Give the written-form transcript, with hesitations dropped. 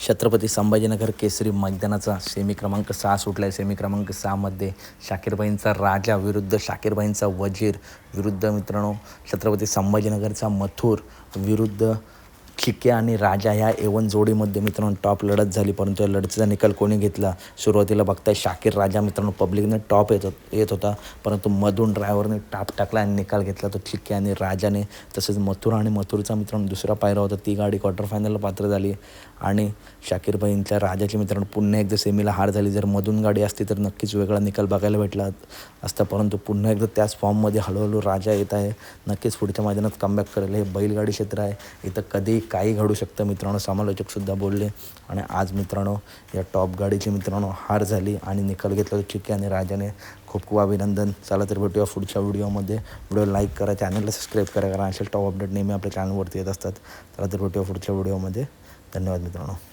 छत्रपती संभाजीनगर केसरी मैदानाचा semi क्रमांक 6 सुटला आहे. सेमी क्रमांक 6मध्ये शाकीरबाईंचा राजा विरुद्ध शाकीरबाईंचा वजीर विरुद्ध मित्रांनो छत्रपती संभाजीनगरचा मथुर विरुद्ध चिक्या आणि राजा ह्या A1 जोडीमध्ये मित्रांनो टॉप लढत झाली. परंतु या लढतीचा निकाल कोणी घेतला? सुरुवातीला बघताय शाकीर राजा मित्रांनो पब्लिकने टॉप येत होता, परंतु मधून ड्रायव्हरने टाप टाकला आणि निकाल घेतला तो चिक्या आणि राजाने. तसेच मथुर आणि मथुरचा मित्रांनो दुसरा पायरा होता, ती गाडी क्वार्टर फायनलला पात्र झाली आणि शाकीरबाईंच्या राजाची मित्रांनो पुन्हा एकदा सेमीला हार झाली. जर मधून गाडी असती तर नक्कीच वेगळा निकाल बघायला भेटला असता, परंतु पुन्हा एकदा त्याच फॉर्ममध्ये हळूहळू राजा येत आहे. नक्कीच पुढच्या मैदानात कमबॅक करेल. हे बैलगाडी क्षेत्र आहे, इथं कधीही काही घडू शकतं मित्रांनो, समालोचकसुद्धा बोलले. आणि आज मित्रांनो या टॉप गाडीची मित्रांनो हार झाली आणि निकाल घेतला चिक्या आणि राजाने. खूप खूप अभिनंदन. चला तर भेटूया पुढच्या व्हिडिओमध्ये. व्हिडिओ लाईक करा, चॅनलला सबस्क्राईब करा, कारण असे टॉप अपडेट नेहमी आपल्या चॅनलवरती येत असतात. चला तर भेटूया पुढच्या व्हिडिओमध्ये. धन्यवाद मित्रांनो.